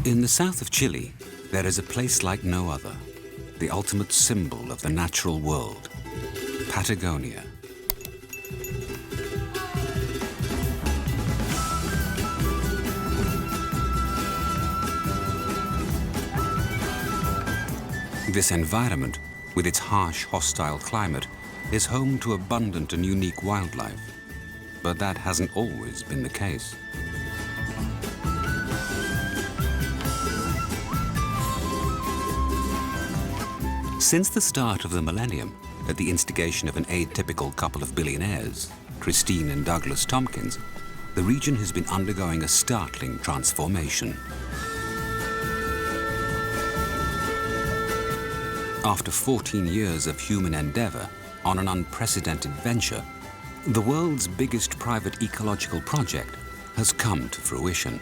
In the south of Chile, there is a place like no other, the ultimate symbol of the natural world, Patagonia. This environment, with its harsh, hostile climate, is home to abundant and unique wildlife. But that hasn't always been the case. Since the start of the millennium, at the instigation of an atypical couple of billionaires, Kristine and Douglas Tompkins, the region has been undergoing a startling transformation. After 14 years of human endeavor on an unprecedented venture, the world's biggest private ecological project has come to fruition.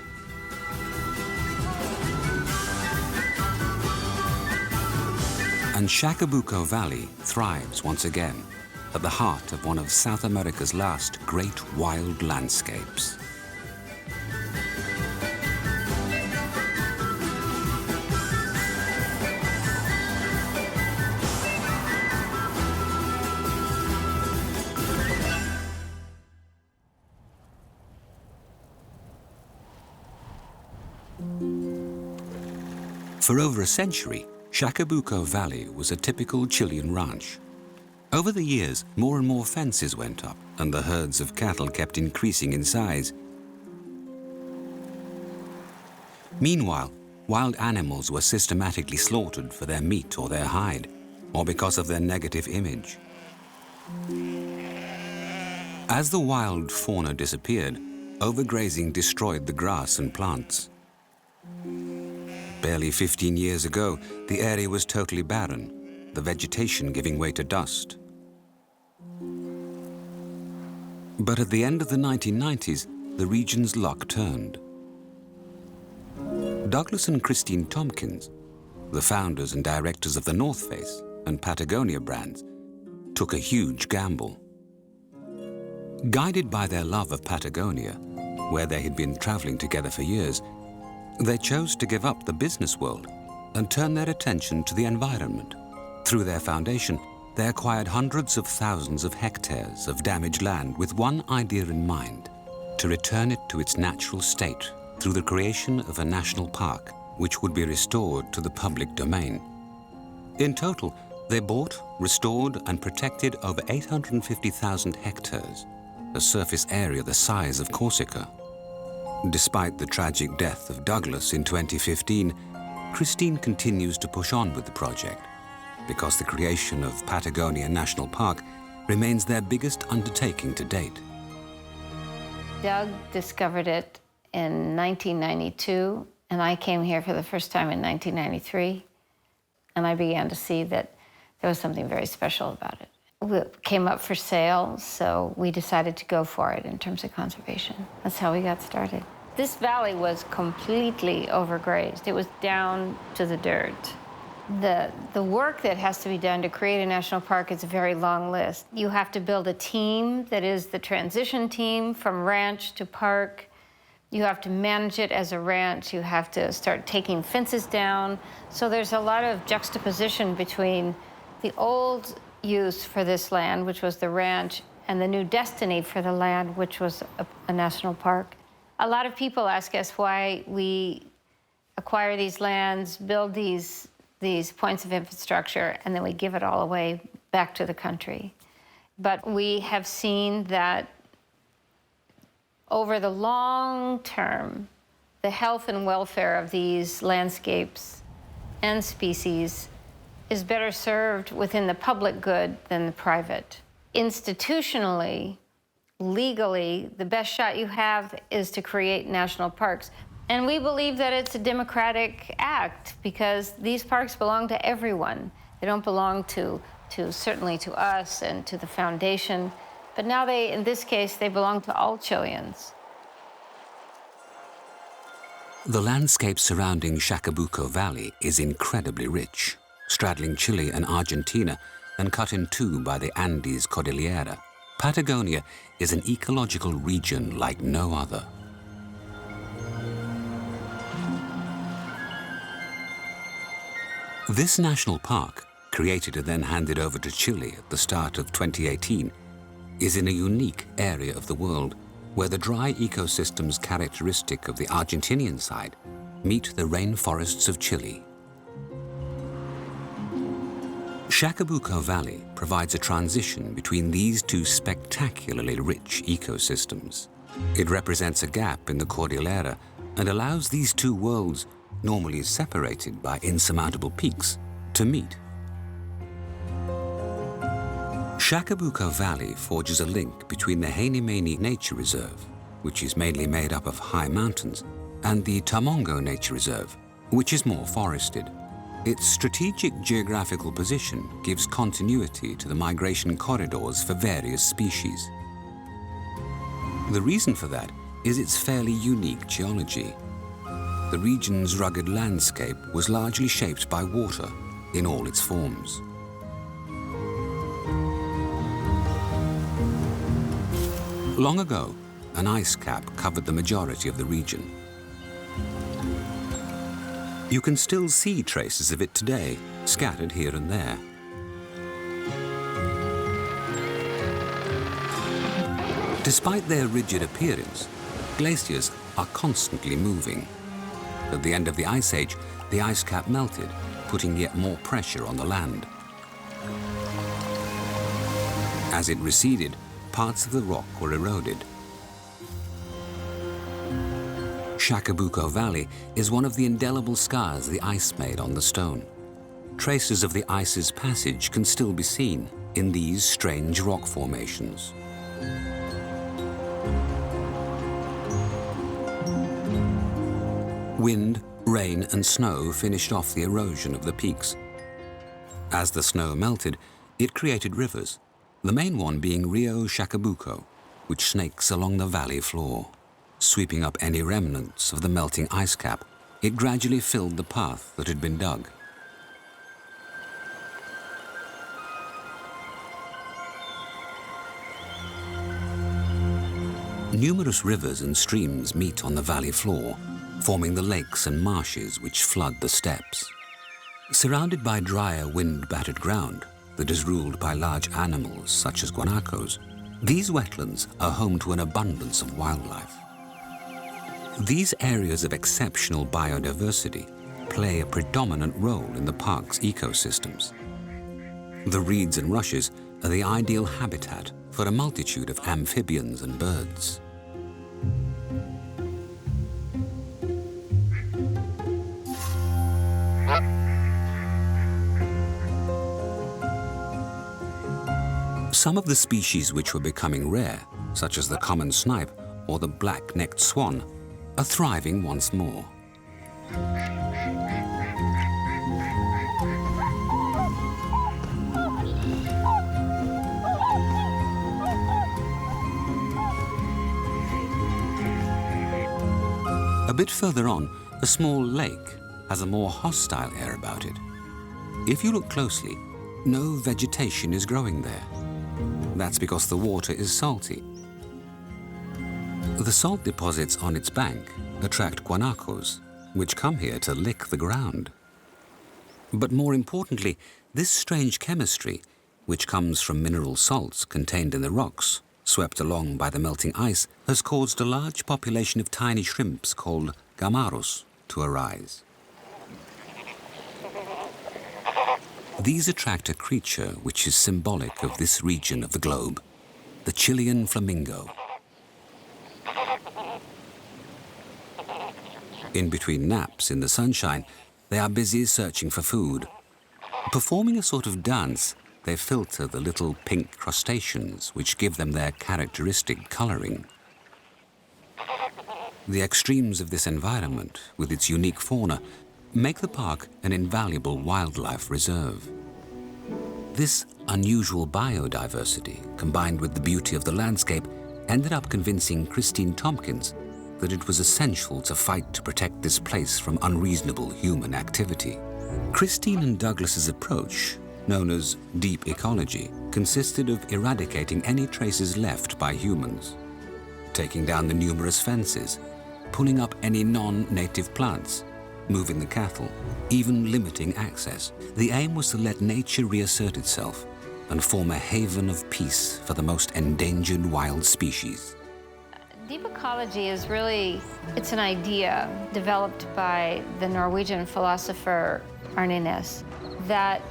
And Chacabuco Valley thrives once again at the heart of one of South America's last great wild landscapes. For over a century, Chacabuco Valley was a typical Chilean ranch. Over the years, more and more fences went up, and the herds of cattle kept increasing in size. Meanwhile, wild animals were systematically slaughtered for their meat or their hide, or because of their negative image. As the wild fauna disappeared, overgrazing destroyed the grass and plants. Barely 15 years ago, the area was totally barren, the vegetation giving way to dust. But at the end of the 1990s, the region's luck turned. Douglas and Kristine Tompkins, the founders and directors of the North Face and Patagonia brands, took a huge gamble. Guided by their love of Patagonia, where they had been traveling together for years, they chose to give up the business world and turn their attention to the environment. Through their foundation, they acquired hundreds of thousands of hectares of damaged land with one idea in mind: to return it to its natural state through the creation of a national park, which would be restored to the public domain. In total, they bought, restored, and protected over 850,000 hectares, a surface area the size of Corsica. Despite the tragic death of Douglas in 2015, Kristine continues to push on with the project, because the creation of Patagonia National Park remains their biggest undertaking to date. Doug discovered it in 1992, and I came here for the first time in 1993, and I began to see that there was something very special about it. It came up for sale, so we decided to go for it in terms of conservation. That's how we got started. This valley was completely overgrazed. It was down to the dirt. The work that has to be done to create a national park is a very long list. You have to build a team that is the transition team from ranch to park. You have to manage it as a ranch. You have to start taking fences down. So there's a lot of juxtaposition between the old use for this land, which was the ranch, and the new destiny for the land, which was a national park. A lot of people ask us why we acquire these lands, build these points of infrastructure, and then we give it all away back to the country. But we have seen that over the long term, the health and welfare of these landscapes and species is better served within the public good than the private. Institutionally, legally, the best shot you have is to create national parks. And we believe that it's a democratic act because these parks belong to everyone. They don't belong to certainly to us and to the foundation, but now in this case, they belong to all Chileans. The landscape surrounding Chacabuco Valley is incredibly rich, straddling Chile and Argentina and cut in two by the Andes Cordillera. Patagonia is an ecological region like no other. This national park, created and then handed over to Chile at the start of 2018, is in a unique area of the world where the dry ecosystems characteristic of the Argentinian side meet the rainforests of Chile. Chacabuco Valley provides a transition between these two spectacularly rich ecosystems. It represents a gap in the Cordillera and allows these two worlds, normally separated by insurmountable peaks, to meet. Chacabuco Valley forges a link between the Hainimeni Nature Reserve, which is mainly made up of high mountains, and the Tamongo Nature Reserve, which is more forested. Its strategic geographical position gives continuity to the migration corridors for various species. The reason for that is its fairly unique geology. The region's rugged landscape was largely shaped by water in all its forms. Long ago, an ice cap covered the majority of the region. You can still see traces of it today, scattered here and there. Despite their rigid appearance, glaciers are constantly moving. At the end of the Ice Age, the ice cap melted, putting yet more pressure on the land. As it receded, parts of the rock were eroded. Chacabuco Valley is one of the indelible scars the ice made on the stone. Traces of the ice's passage can still be seen in these strange rock formations. Wind, rain, and snow finished off the erosion of the peaks. As the snow melted, it created rivers, the main one being Rio Chacabuco, which snakes along the valley floor. Sweeping up any remnants of the melting ice cap, it gradually filled the path that had been dug. Numerous rivers and streams meet on the valley floor, forming the lakes and marshes which flood the steppes. Surrounded by drier, wind-battered ground that is ruled by large animals such as guanacos, these wetlands are home to an abundance of wildlife. These areas of exceptional biodiversity play a predominant role in the park's ecosystems. The reeds and rushes are the ideal habitat for a multitude of amphibians and birds. Some of the species which were becoming rare, such as the common snipe or the black-necked swan, are thriving once more. A bit further on, a small lake has a more hostile air about it. If you look closely, no vegetation is growing there. That's because the water is salty. The salt deposits on its bank attract guanacos, which come here to lick the ground. But more importantly, this strange chemistry, which comes from mineral salts contained in the rocks, swept along by the melting ice, has caused a large population of tiny shrimps called gamaros to arise. These attract a creature which is symbolic of this region of the globe, the Chilean flamingo. In between naps in the sunshine, they are busy searching for food. Performing a sort of dance, they filter the little pink crustaceans which give them their characteristic coloring. The extremes of this environment, with its unique fauna, make the park an invaluable wildlife reserve. This unusual biodiversity, combined with the beauty of the landscape, ended up convincing Kristine Tompkins that it was essential to fight to protect this place from unreasonable human activity. Kristine and Douglas's approach, known as deep ecology, consisted of eradicating any traces left by humans, taking down the numerous fences, pulling up any non-native plants, moving the cattle, even limiting access. The aim was to let nature reassert itself and form a haven of peace for the most endangered wild species. Deep ecology is really, it's an idea developed by the Norwegian philosopher Rheas that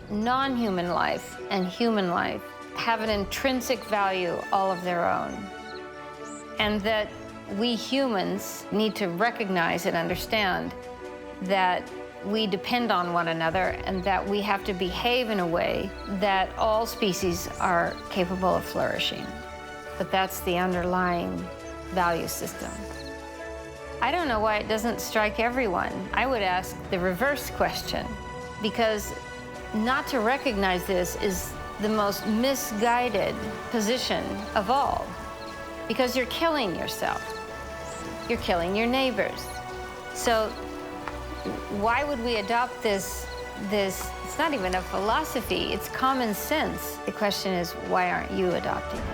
non-human life and human life have an intrinsic value all of their own, and that we humans need to recognize and understand that we depend on one another and that we have to behave in a way that all species are capable of flourishing. But that's the underlying value system. I don't know why it doesn't strike everyone. I would ask the reverse question, because not to recognize this is the most misguided position of all, because you're killing yourself. You're killing your neighbors. So why would we adopt this, it's not even a philosophy, it's common sense. The question is, why aren't you adopting it?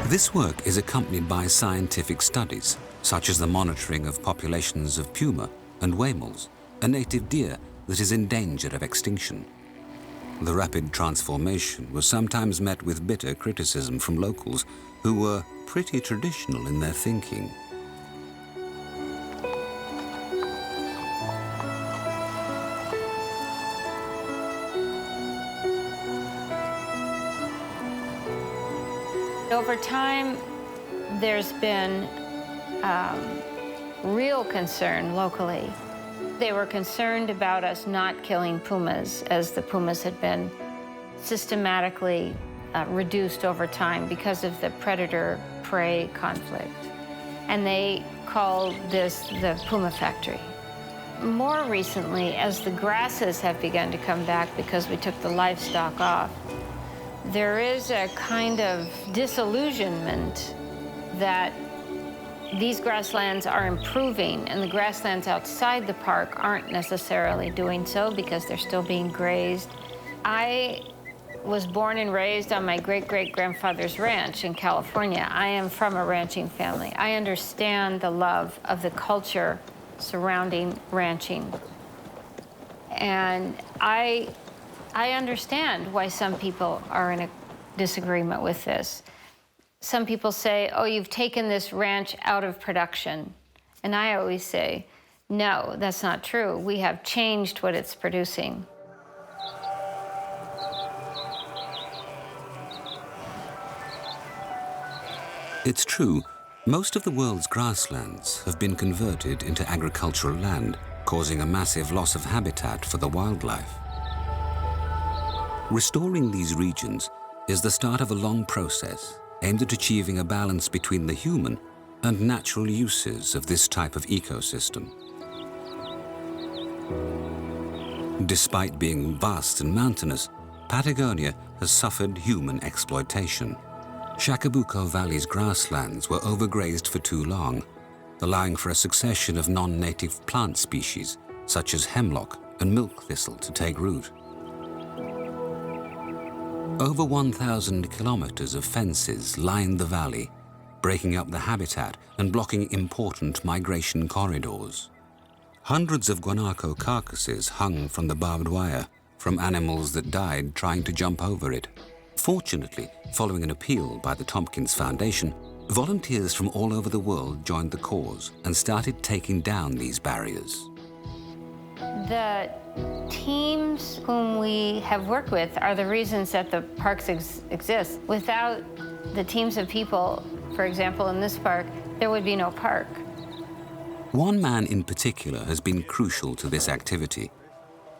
This work is accompanied by scientific studies, such as the monitoring of populations of puma and huemuls, a native deer that is in danger of extinction. The rapid transformation was sometimes met with bitter criticism from locals who were pretty traditional in their thinking. Over time, there's been real concern locally. They were concerned about us not killing pumas, as the pumas had been systematically reduced over time because of the predator-prey conflict. And they called this the puma factory. More recently, as the grasses have begun to come back because we took the livestock off, there is a kind of disillusionment that these grasslands are improving and the grasslands outside the park aren't necessarily doing so because they're still being grazed. I was born and raised on my great-great-grandfather's ranch in California. I am from a ranching family. I understand the love of the culture surrounding ranching. And I understand why some people are in a disagreement with this. Some people say, oh, you've taken this ranch out of production. And I always say, no, that's not true. We have changed what it's producing. It's true, most of the world's grasslands have been converted into agricultural land, causing a massive loss of habitat for the wildlife. Restoring these regions is the start of a long process aimed at achieving a balance between the human and natural uses of this type of ecosystem. Despite being vast and mountainous, Patagonia has suffered human exploitation. Chacabuco Valley's grasslands were overgrazed for too long, allowing for a succession of non-native plant species, such as hemlock and milk thistle, to take root. Over 1,000 kilometers of fences lined the valley, breaking up the habitat and blocking important migration corridors. Hundreds of guanaco carcasses hung from the barbed wire, from animals that died trying to jump over it. Fortunately, following an appeal by the Tompkins Foundation, volunteers from all over the world joined the cause and started taking down these barriers. The teams whom we have worked with are the reasons that the parks exist. Without the teams of people, for example, in this park, there would be no park. One man in particular has been crucial to this activity.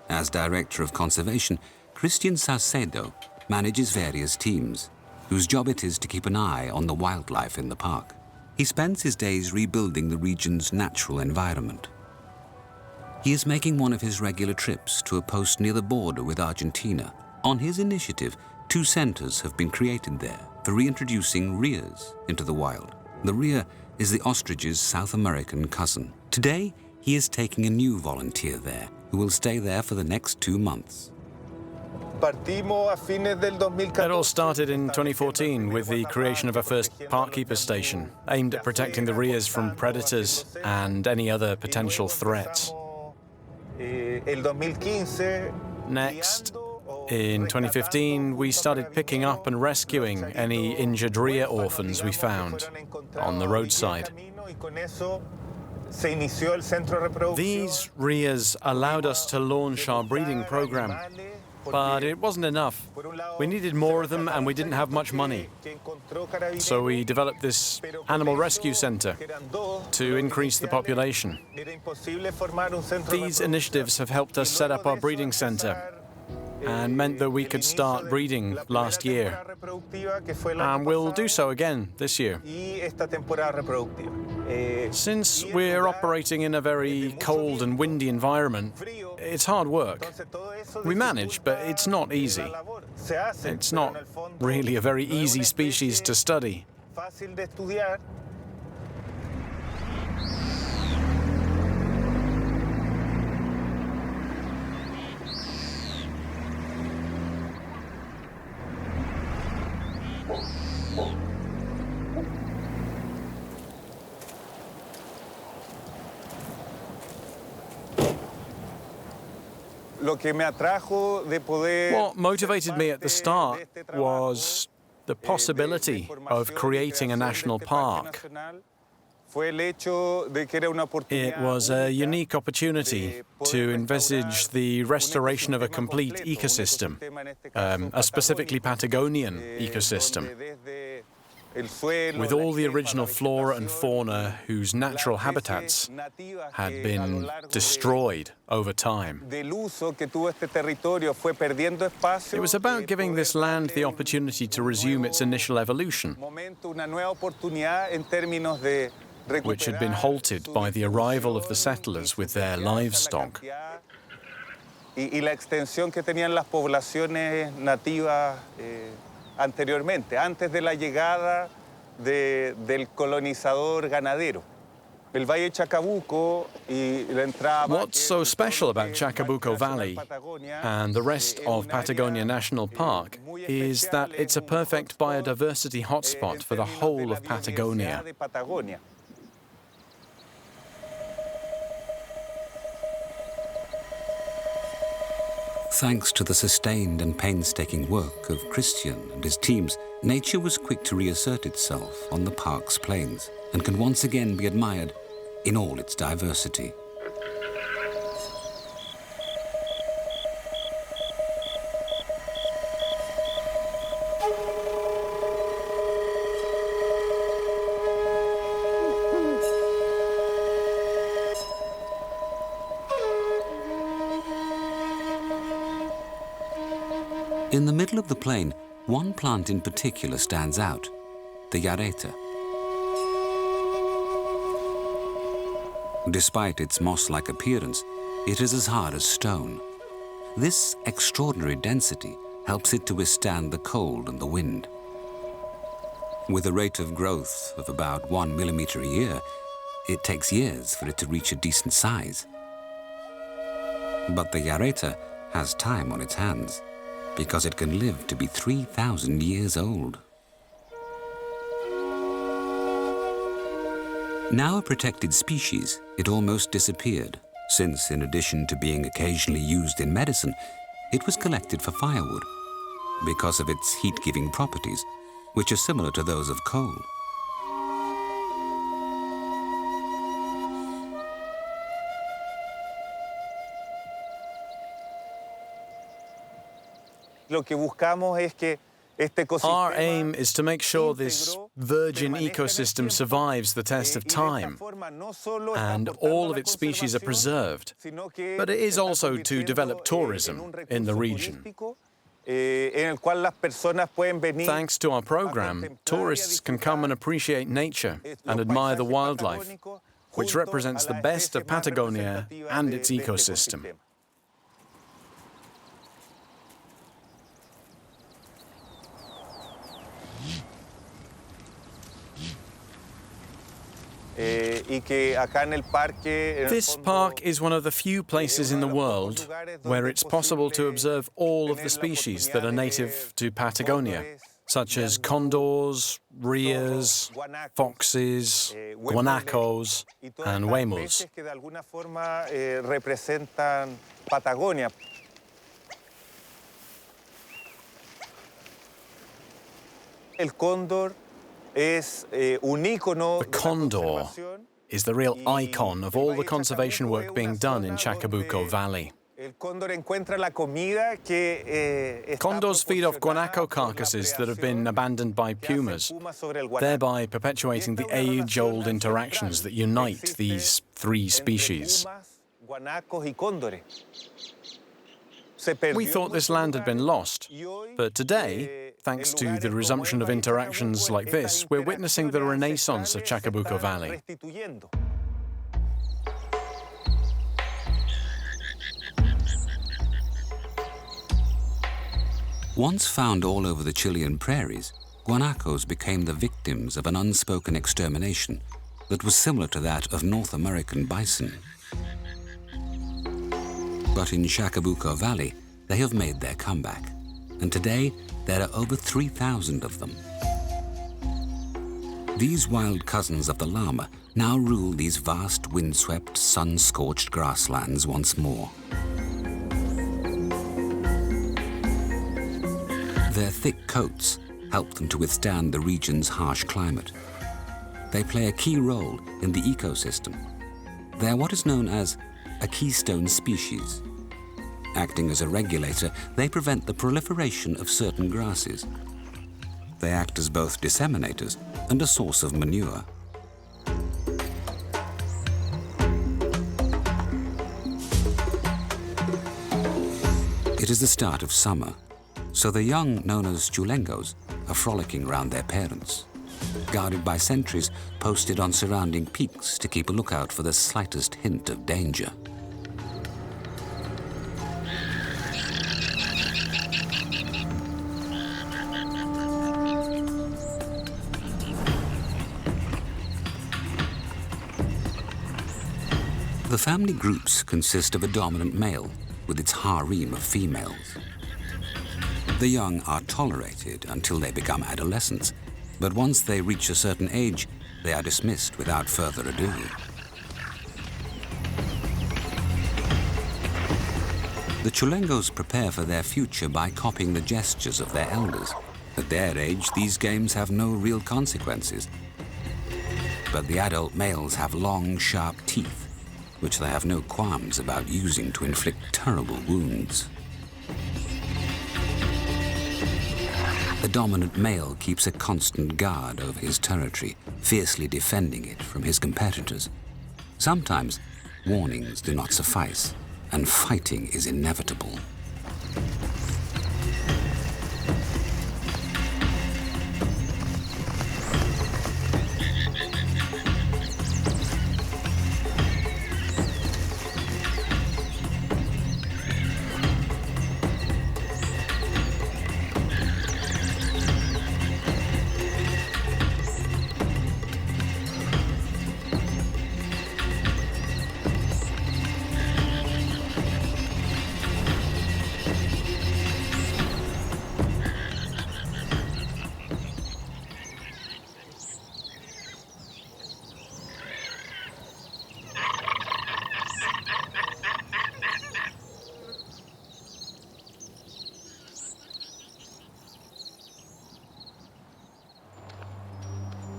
As Director of Conservation, Kristine Salcedo manages various teams, whose job it is to keep an eye on the wildlife in the park. He spends his days rebuilding the region's natural environment. He is making one of his regular trips to a post near the border with Argentina. On his initiative, 2 centers have been created there for reintroducing rheas into the wild. The rhea is the ostrich's South American cousin. Today, he is taking a new volunteer there who will stay there for the next 2 months. It all started in 2014 with the creation of a first park keeper station aimed at protecting the rheas from predators and any other potential threats. Next, in 2015, we started picking up and rescuing any injured rhea orphans we found on the roadside. These rheas allowed us to launch our breeding program, but it wasn't enough. We needed more of them and we didn't have much money. So we developed this animal rescue center to increase the population. These initiatives have helped us set up our breeding center and meant that we could start breeding last year. And we'll do so again this year. Since we're operating in a very cold and windy environment, it's hard work. We manage, but it's not easy. It's not really a very easy species to study. What motivated me at the start was the possibility of creating a national park. It was a unique opportunity to envisage the restoration of a complete ecosystem, a specifically Patagonian ecosystem, with all the original flora and fauna whose natural habitats had been destroyed over time. It was about giving this land the opportunity to resume its initial evolution, which had been halted by the arrival of the settlers with their livestock. Anteriormente, antes de la llegada del colonizador ganadero. El Valle Chacabuco y la entrada. What's so special about Chacabuco Valley and the rest of Patagonia National Park is that it's a perfect biodiversity hotspot for the whole of Patagonia. Thanks to the sustained and painstaking work of Kristine and his teams, nature was quick to reassert itself on the park's plains and can once again be admired in all its diversity. In the middle of the plain, one plant in particular stands out, the yareta. Despite its moss-like appearance, it is as hard as stone. This extraordinary density helps it to withstand the cold and the wind. With a rate of growth of about 1 millimeter a year, it takes years for it to reach a decent size. But the yareta has time on its hands, because it can live to be 3,000 years old. Now a protected species, it almost disappeared, since in addition to being occasionally used in medicine, it was collected for firewood, because of its heat-giving properties, which are similar to those of coal. Our aim is to make sure this virgin ecosystem survives the test of time and all of its species are preserved. But it is also to develop tourism in the region. Thanks to our program, tourists can come and appreciate nature and admire the wildlife, which represents the best of Patagonia and its ecosystem. This park is one of the few places in the world where it's possible to observe all of the species that are native to Patagonia, such as condors, rheas, foxes, guanacos, and huemuls. The condor is the real icon of all the conservation work being done in Chacabuco Valley. Condors feed off guanaco carcasses that have been abandoned by pumas, thereby perpetuating the age-old interactions that unite these three species. We thought this land had been lost, but today, thanks to the resumption of interactions like this, we're witnessing the renaissance of Chacabuco Valley. Once found all over the Chilean prairies, guanacos became the victims of an unspoken extermination that was similar to that of North American bison. But in Chacabuco Valley, they have made their comeback, and today there are over 3,000 of them. These wild cousins of the llama now rule these vast, windswept, sun-scorched grasslands once more. Their thick coats help them to withstand the region's harsh climate. They play a key role in the ecosystem. They are what is known as a keystone species. Acting as a regulator, they prevent the proliferation of certain grasses. They act as both disseminators and a source of manure. It is the start of summer, so the young, known as chulengos, are frolicking around their parents, guarded by sentries posted on surrounding peaks to keep a lookout for the slightest hint of danger. The family groups consist of a dominant male with its harem of females. The young are tolerated until they become adolescents, but once they reach a certain age, they are dismissed without further ado. The chulengos prepare for their future by copying the gestures of their elders. At their age, these games have no real consequences. But the adult males have long, sharp teeth, which they have no qualms about using to inflict terrible wounds. The dominant male keeps a constant guard over his territory, fiercely defending it from his competitors. Sometimes, warnings do not suffice, and fighting is inevitable.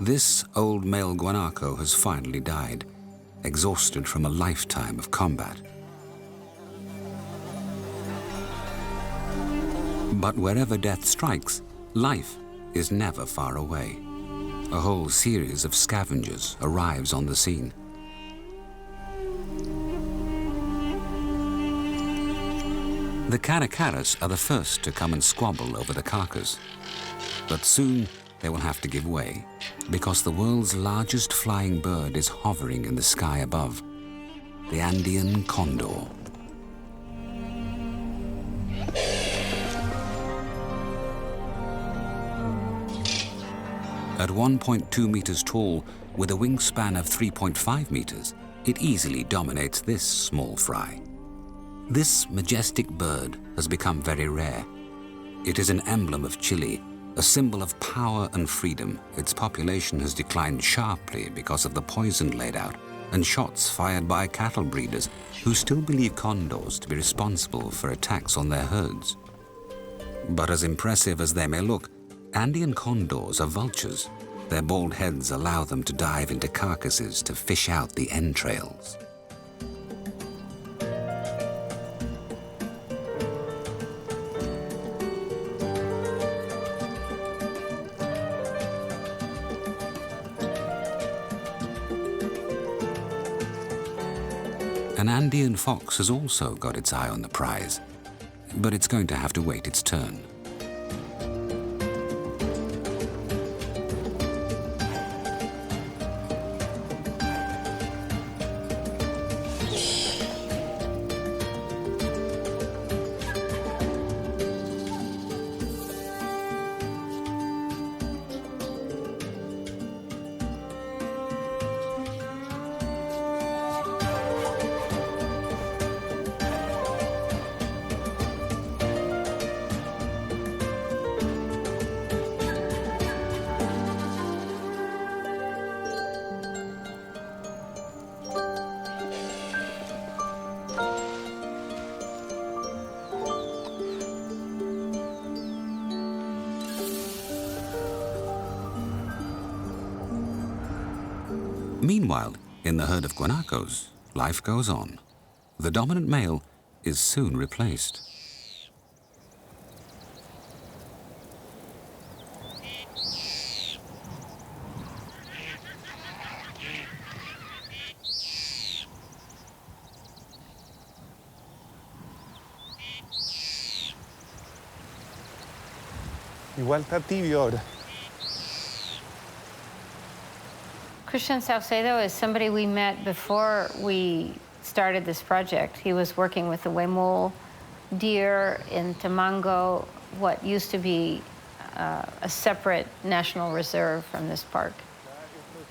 This old male guanaco has finally died, exhausted from a lifetime of combat. But wherever death strikes, life is never far away. A whole series of scavengers arrives on the scene. The caracaras are the first to come and squabble over the carcass. But soon they will have to give way, because the world's largest flying bird is hovering in the sky above, the Andean condor. At 1.2 meters tall, with a wingspan of 3.5 meters, it easily dominates this small fry. This majestic bird has become very rare. It is an emblem of Chile, a symbol of power and freedom. Its population has declined sharply because of the poison laid out and shots fired by cattle breeders who still believe condors to be responsible for attacks on their herds. But as impressive as they may look, Andean condors are vultures. Their bald heads allow them to dive into carcasses to fish out the entrails. An Andean fox has also got its eye on the prize, but it's going to have to wait its turn. Meanwhile, in the herd of guanacos, life goes on. The dominant male is soon replaced. Igual está tibio ahora. Kristine Saucedo is somebody we met before we started this project. He was working with the huemul deer in Tamango, what used to be a separate national reserve from this park.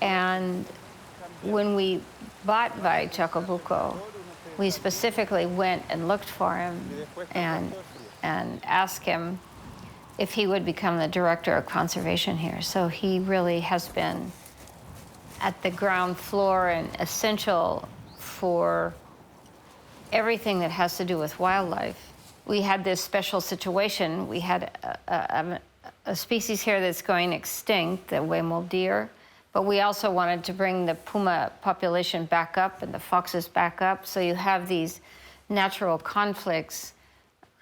And when we bought Valle Chacabuco, we specifically went and looked for him and asked him if he would become the director of conservation here. So he really has been at the ground floor and essential for everything that has to do with wildlife. We had this special situation. We had a species here that's going extinct, the huemul deer, but we also wanted to bring the puma population back up and the foxes back up. So you have these natural conflicts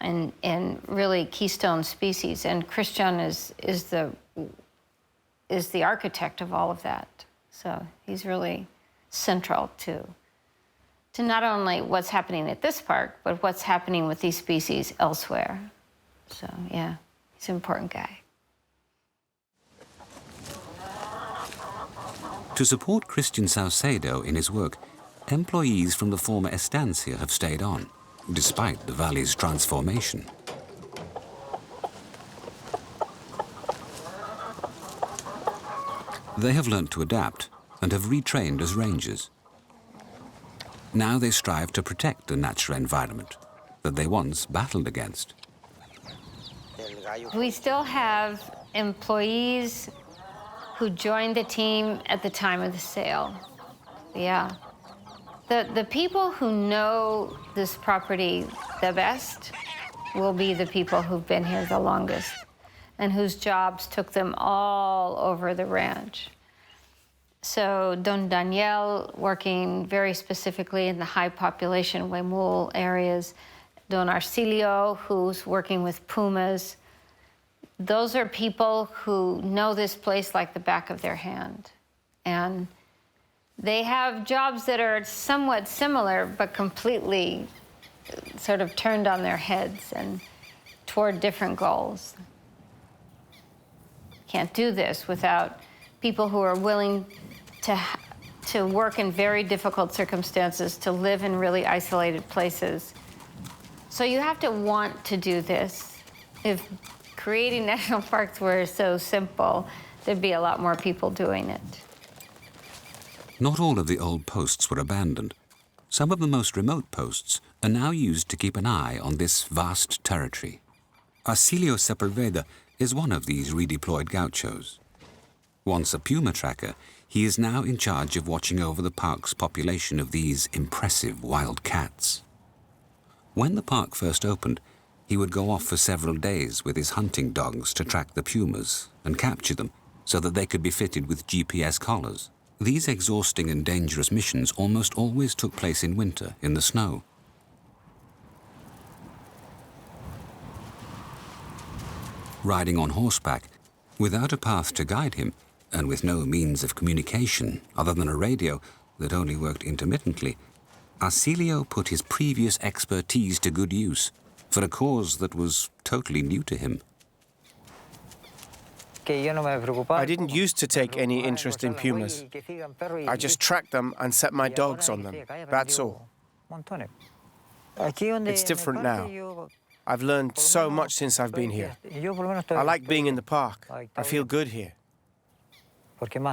in really keystone species. And Kristine is the architect of all of that. So he's really central to not only what's happening at this park, but what's happening with these species elsewhere. So yeah, he's an important guy. To support Kristine Saucedo in his work, employees from the former estancia have stayed on, despite the valley's transformation. They have learnt to adapt and have retrained as rangers. Now they strive to protect the natural environment that they once battled against. We still have employees who joined the team at the time of the sale. Yeah. The people who know this property the best will be the people who've been here the longest and whose jobs took them all over the ranch. So Don Daniel, working very specifically in the high population huemul areas. Don Arcilio, who's working with pumas. Those are people who know this place like the back of their hand. And they have jobs that are somewhat similar, but completely sort of turned on their heads and toward different goals. Can't do this without people who are willing to work in very difficult circumstances, to live in really isolated places. So you have to want to do this. If creating national parks were so simple, there'd be a lot more people doing it. Not all of the old posts were abandoned. Some of the most remote posts are now used to keep an eye on this vast territory. Arcilio Sepulveda is one of these redeployed gauchos. Once a puma tracker, he is now in charge of watching over the park's population of these impressive wild cats. When the park first opened, he would go off for several days with his hunting dogs to track the pumas and capture them so that they could be fitted with GPS collars. These exhausting and dangerous missions almost always took place in winter, in the snow. Riding on horseback, without a path to guide him, and with no means of communication other than a radio that only worked intermittently, Arcilio put his previous expertise to good use for a cause that was totally new to him. I didn't used to take any interest in pumas. I just tracked them and set my dogs on them, that's all. It's different now. I've learned so much since I've been here. I like being in the park. I feel good here.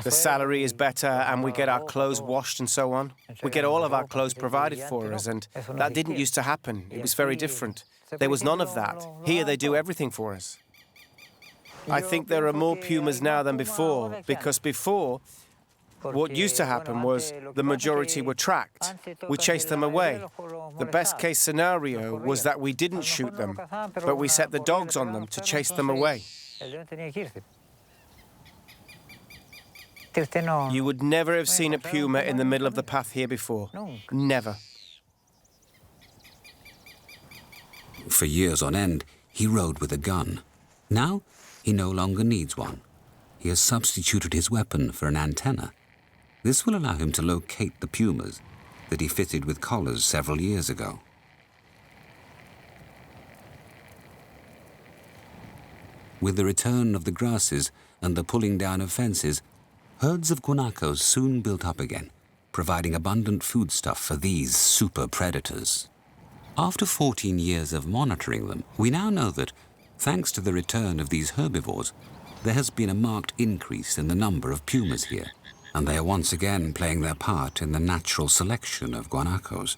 The salary is better and we get our clothes washed and so on. We get all of our clothes provided for us, and that didn't used to happen. It was very different. There was none of that. Here they do everything for us. I think there are more pumas now than before, because before, what used to happen was the majority were tracked. We chased them away. The best case scenario was that we didn't shoot them, but we set the dogs on them to chase them away. You would never have seen a puma in the middle of the path here before. Never. For years on end, he rode with a gun. Now, he no longer needs one. He has substituted his weapon for an antenna. This will allow him to locate the pumas that he fitted with collars several years ago. With the return of the grasses and the pulling down of fences, herds of guanacos soon built up again, providing abundant foodstuff for these super predators. After 14 years of monitoring them, we now know that, thanks to the return of these herbivores, there has been a marked increase in the number of pumas here, and they are once again playing their part in the natural selection of guanacos.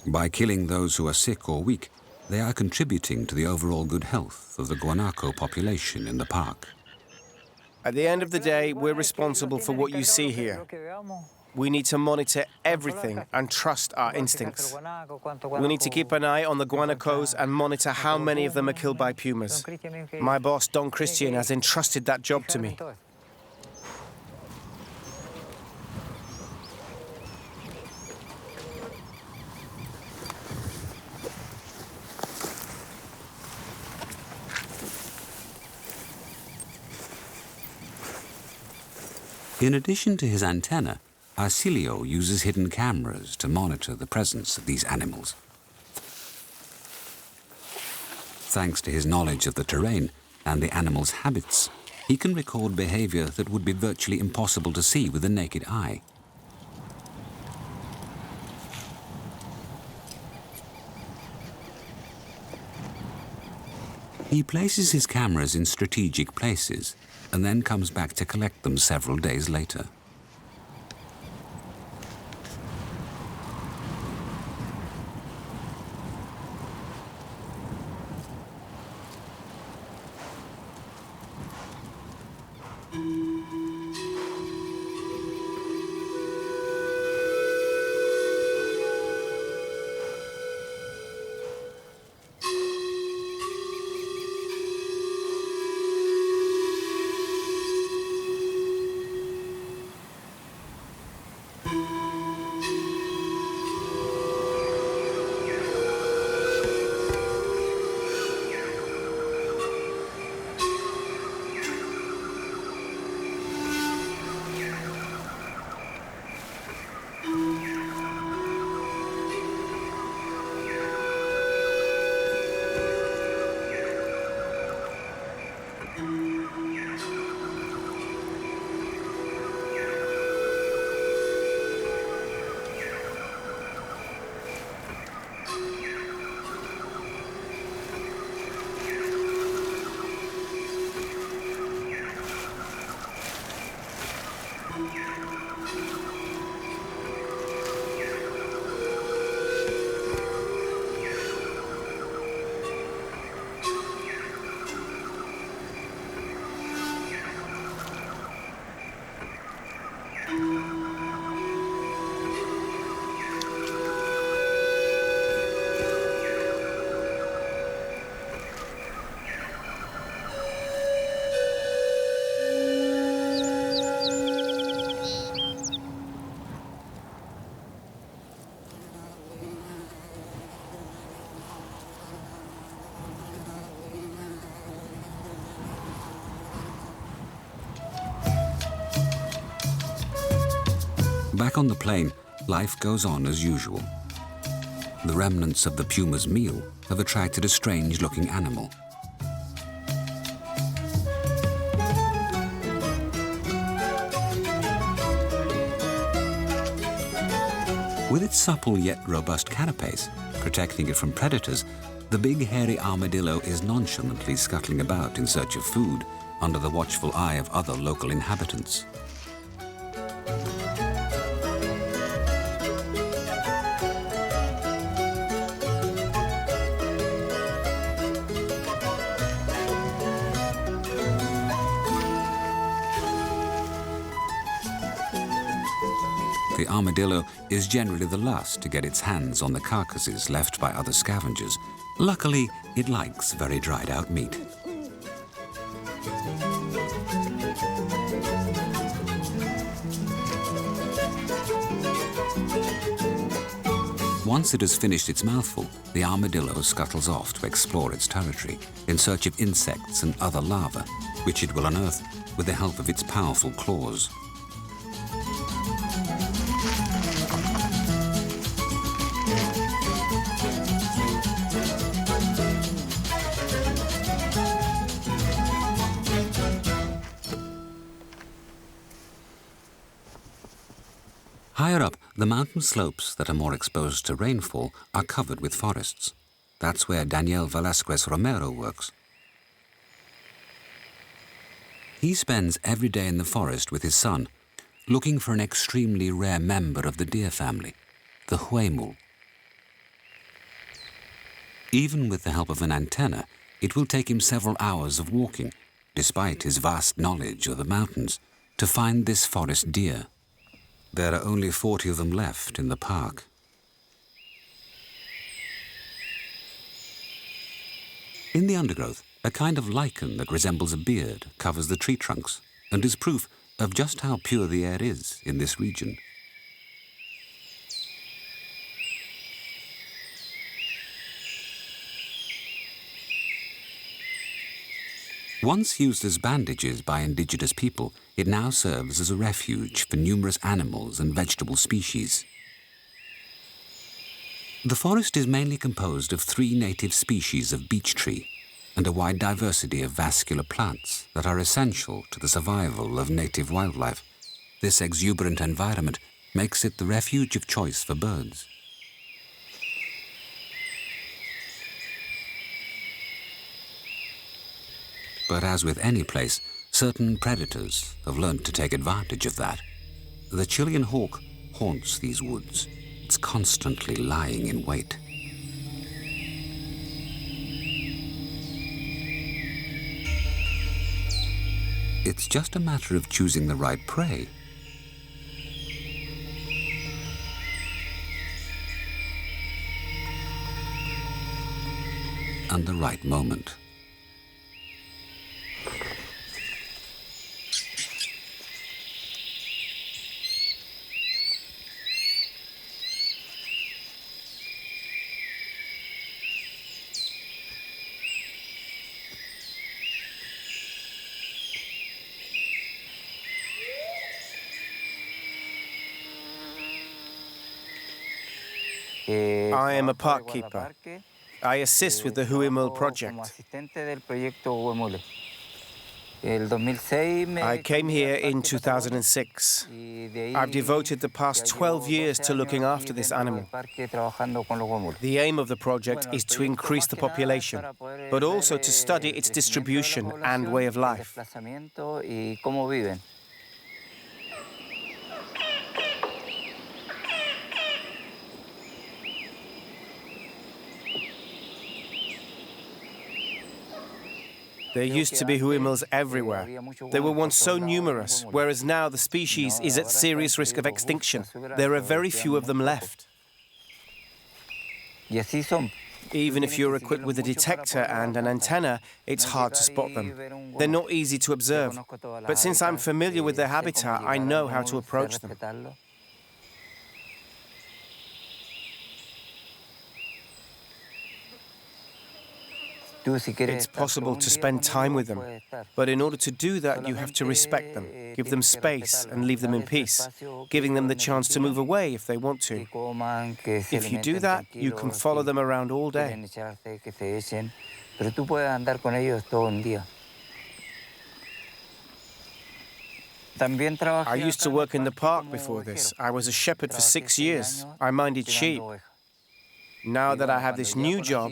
By killing those who are sick or weak, they are contributing to the overall good health of the guanaco population in the park. At the end of the day, we're responsible for what you see here. We need to monitor everything and trust our instincts. We need to keep an eye on the guanacos and monitor how many of them are killed by pumas. My boss, Don Kristine, has entrusted that job to me. In addition to his antenna, Arcilio uses hidden cameras to monitor the presence of these animals. Thanks to his knowledge of the terrain and the animals' habits, he can record behavior that would be virtually impossible to see with the naked eye. He places his cameras in strategic places and then comes back to collect them several days later. Back on the plain, life goes on as usual. The remnants of the puma's meal have attracted a strange-looking animal. With its supple yet robust carapace, protecting it from predators, the big hairy armadillo is nonchalantly scuttling about in search of food under the watchful eye of other local inhabitants. The armadillo is generally the last to get its hands on the carcasses left by other scavengers. Luckily, it likes very dried out meat. Once it has finished its mouthful, the armadillo scuttles off to explore its territory in search of insects and other larvae, which it will unearth with the help of its powerful claws. Higher up, the mountain slopes that are more exposed to rainfall are covered with forests. That's where Daniel Velasquez Romero works. He spends every day in the forest with his son, looking for an extremely rare member of the deer family, the huemul. Even with the help of an antenna, it will take him several hours of walking, despite his vast knowledge of the mountains, to find this forest deer. There are only 40 of them left in the park. In the undergrowth, a kind of lichen that resembles a beard covers the tree trunks and is proof of just how pure the air is in this region. Once used as bandages by indigenous people, it now serves as a refuge for numerous animals and vegetable species. The forest is mainly composed of 3 native species of beech tree and a wide diversity of vascular plants that are essential to the survival of native wildlife. This exuberant environment makes it the refuge of choice for birds. But as with any place, certain predators have learned to take advantage of that. The Chilean hawk haunts these woods. It's constantly lying in wait. It's just a matter of choosing the right prey. And the right moment. I am a park keeper. I assist with the huemul project. I came here in 2006. I've devoted the past 12 years to looking after this animal. The aim of the project is to increase the population, but also to study its distribution and way of life. There used to be huemuls everywhere. They were once so numerous, whereas now the species is at serious risk of extinction. There are very few of them left. Even if you're equipped with a detector and an antenna, it's hard to spot them. They're not easy to observe. But since I'm familiar with their habitat, I know how to approach them. It's possible to spend time with them, but in order to do that, you have to respect them, give them space and leave them in peace, giving them the chance to move away if they want to. If you do that, you can follow them around all day. I used to work in the park before this. I was a shepherd for 6 years. I minded sheep. Now that I have this new job,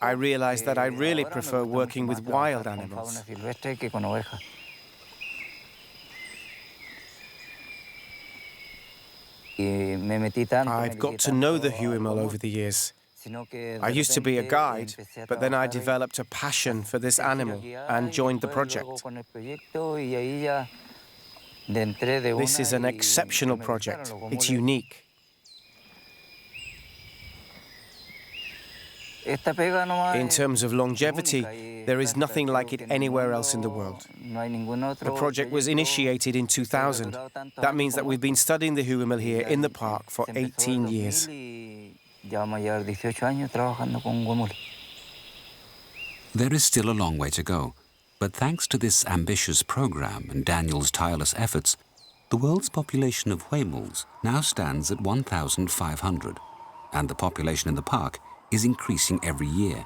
I realize that I really prefer working with wild animals. I've got to know the huemul over the years. I used to be a guide, but then I developed a passion for this animal and joined the project. This is an exceptional project. It's unique. In terms of longevity, there is nothing like it anywhere else in the world. The project was initiated in 2000. That means that we've been studying the huemul here in the park for 18 years. There is still a long way to go, but thanks to this ambitious program and Daniel's tireless efforts, the world's population of huemuls now stands at 1,500, and the population in the park is increasing every year.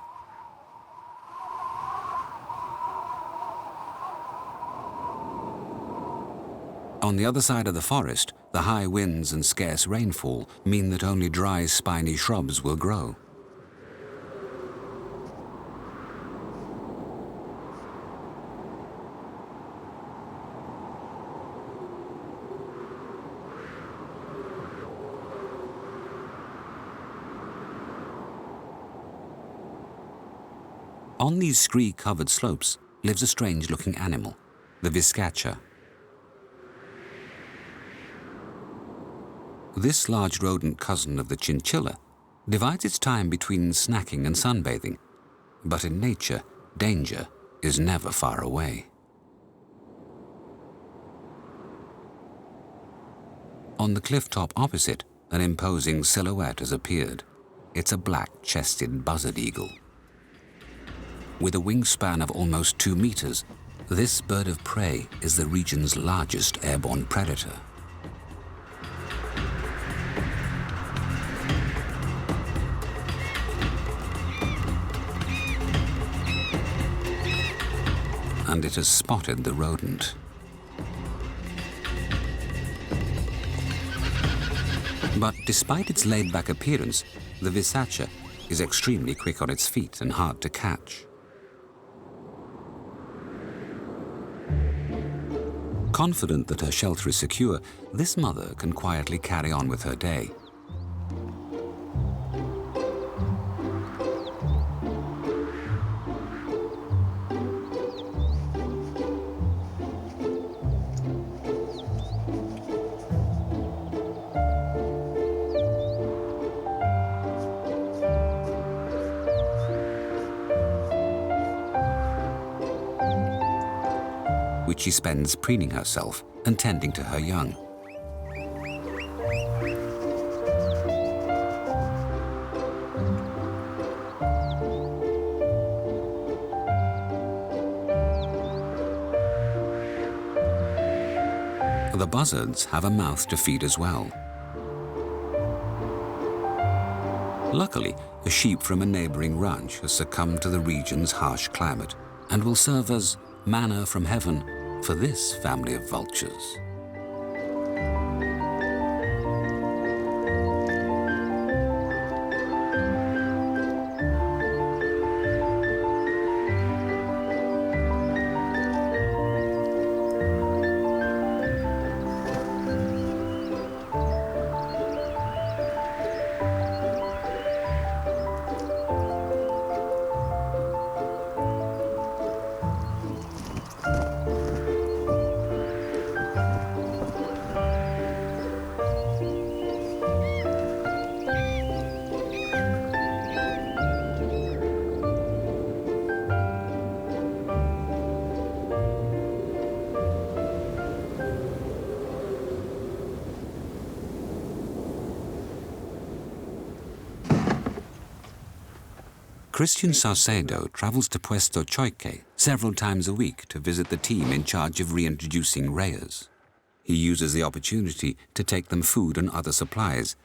On the other side of the forest, the high winds and scarce rainfall mean that only dry, spiny shrubs will grow. On these scree-covered slopes lives a strange-looking animal, the viscacha. This large rodent cousin of the chinchilla divides its time between snacking and sunbathing, but in nature, danger is never far away. On the cliff top opposite, an imposing silhouette has appeared. It's a black-chested buzzard eagle. With a wingspan of almost 2 meters, this bird of prey is the region's largest airborne predator. And it has spotted the rodent. But despite its laid-back appearance, the viscacha is extremely quick on its feet and hard to catch. Confident that her shelter is secure, this mother can quietly carry on with her day. Which she spends preening herself and tending to her young. The buzzards have a mouth to feed as well. Luckily, a sheep from a neighboring ranch has succumbed to the region's harsh climate and will serve as manna from heaven for this family of vultures. Christian Saucedo travels to Puesto Choique several times a week to visit the team in charge of reintroducing Rheas. He uses the opportunity to take them food and other supplies.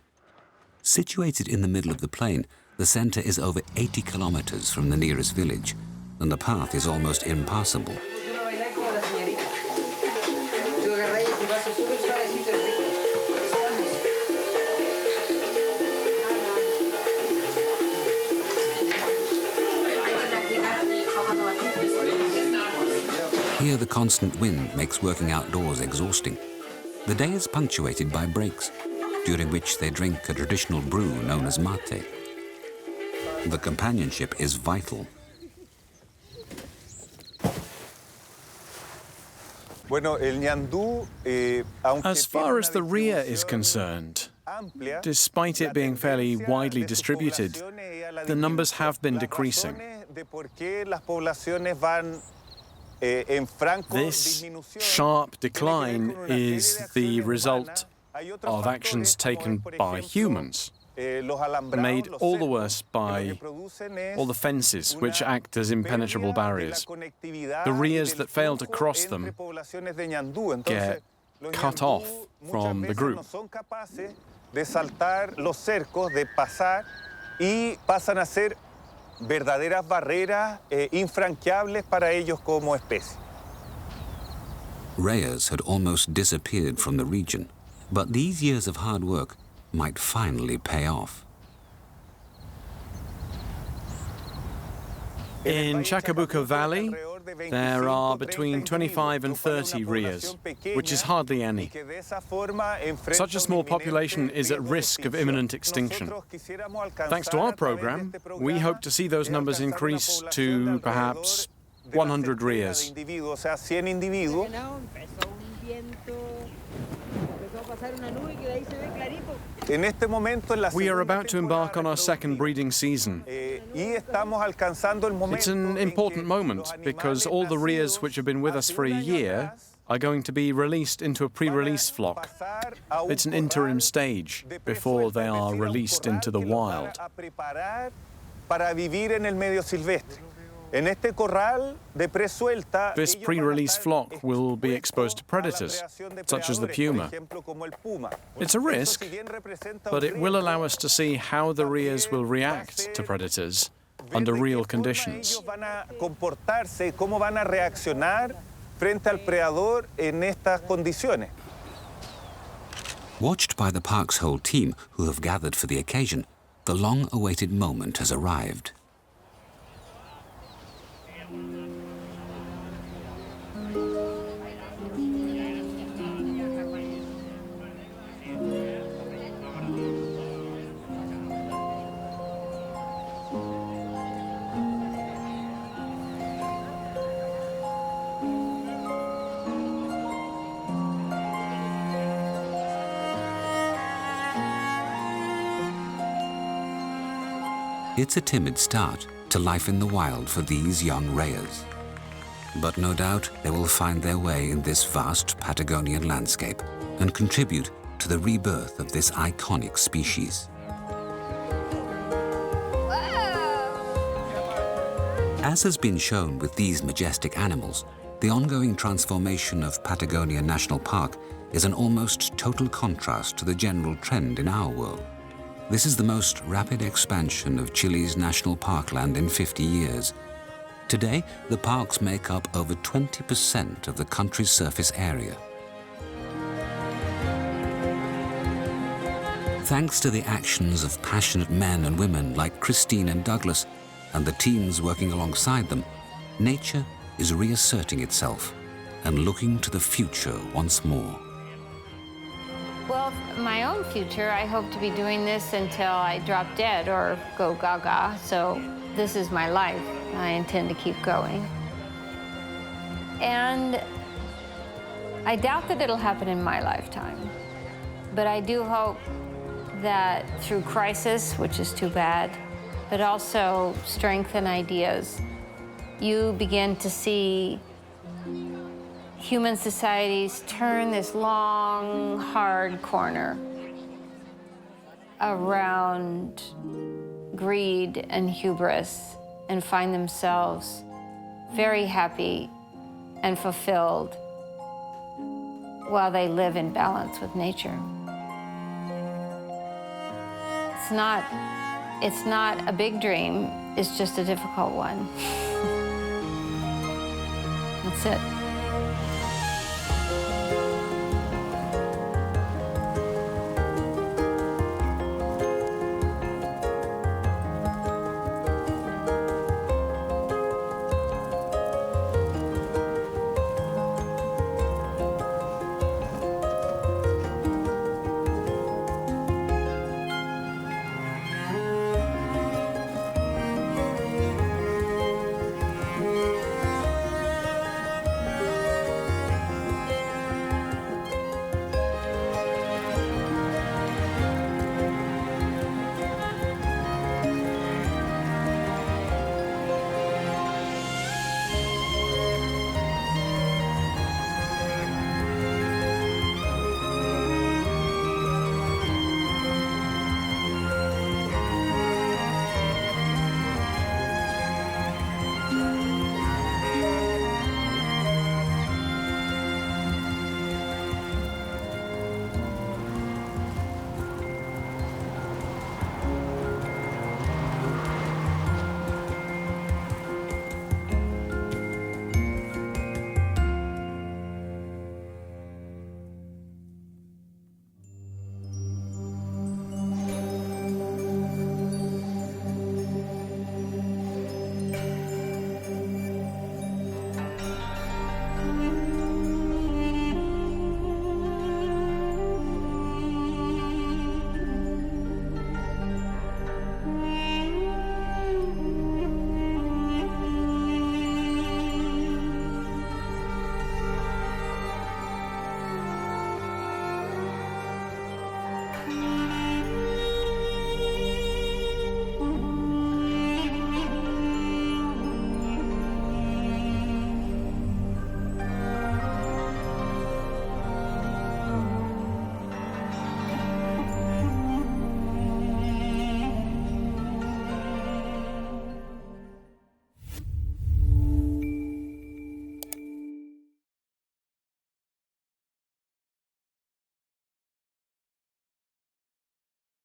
Situated in the middle of the plain, the center is over 80 kilometers from the nearest village, and the path is almost impassable. Here, the constant wind makes working outdoors exhausting. The day is punctuated by breaks, during which they drink a traditional brew known as mate. The companionship is vital. As far as the rhea is concerned, despite it being fairly widely distributed, the numbers have been decreasing. This sharp decline is the result of actions taken by humans, made all the worse by all the fences which act as impenetrable barriers. The rheas that fail to cross them get cut off from the group. Verdaderas barreras infranqueables para ellos como especie. Rheas had almost disappeared from the region, but these years of hard work might finally pay off. In Chacabuco Valley, there are between 25 and 30 rheas, which is hardly any. Such a small population is at risk of imminent extinction. Thanks to our program, we hope to see those numbers increase to perhaps 100 rheas. We are about to embark on our second breeding season. It's an important moment because all the rheas which have been with us for a year are going to be released into a pre-release flock. It's an interim stage before they are released into the wild. This pre-release flock will be exposed to predators, such as the puma. It's a risk, but it will allow us to see how the rheas will react to predators under real conditions. Watched by the park's whole team, who have gathered for the occasion, the long-awaited moment has arrived. It's a timid start to life in the wild for these young rheas. But no doubt they will find their way in this vast Patagonian landscape and contribute to the rebirth of this iconic species. As has been shown with these majestic animals, the ongoing transformation of Patagonia National Park is an almost total contrast to the general trend in our world. This is the most rapid expansion of Chile's national parkland in 50 years. Today, the parks make up over 20% of the country's surface area. Thanks to the actions of passionate men and women like Kristine and Douglas, and the teams working alongside them, nature is reasserting itself and looking to the future once more. Well, my own future, I hope to be doing this until I drop dead or go gaga. So this is my life. I intend to keep going. And I doubt that it'll happen in my lifetime. But I do hope that through crisis, which is too bad, but also strength and ideas, you begin to see human societies turn this long, hard corner around greed and hubris and find themselves very happy and fulfilled while they live in balance with nature. It's not a big dream, it's just a difficult one. That's it.